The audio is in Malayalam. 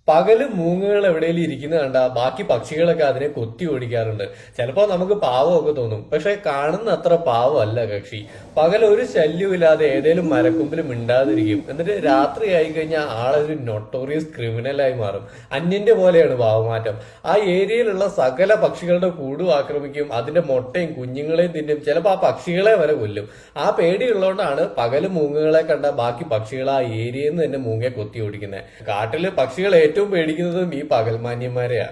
പകല് മൂങ്ങകൾ എവിടെയെങ്കിലും ഇരിക്കുന്ന കണ്ട ബാക്കി പക്ഷികളൊക്കെ അതിനെ കൊത്തി ഓടിക്കാറുണ്ട്. ചിലപ്പോ നമുക്ക് പാവമൊക്കെ തോന്നും, പക്ഷെ കാണുന്ന അത്ര പാവമല്ല കക്ഷി. പകൽ ഒരു ശല്യമില്ലാതെ ഏതേലും മരക്കൊമ്പിൽ മിണ്ടാതിരിക്കും. എന്നിട്ട് രാത്രി ആയി കഴിഞ്ഞാൽ ആളൊരു നൊട്ടോറിയസ് ക്രിമിനലായി മാറും. അന്യന്റെ പോലെയാണ് ഭാവമാറ്റം. ആ ഏരിയയിലുള്ള സകല പക്ഷികളുടെ കൂടും ആക്രമിക്കും, അതിന്റെ മുട്ടയും കുഞ്ഞുങ്ങളെയും തിന്നും, ചിലപ്പോ ആ പക്ഷികളെ വരെ കൊല്ലും. ആ പേടിയുള്ളതുകൊണ്ടാണ് പകല് മൂങ്ങകളെ കണ്ട ബാക്കി പക്ഷികൾ ആ ഏരിയയിൽ നിന്ന് തന്നെ മൂങ്ങയെ കൊത്തി ഓടിക്കുന്നത്. കാട്ടില് പക്ഷികൾ ഏറ്റവും പേടിക്കുന്നതും ഈ പകൽമാന്യന്മാരെയാ.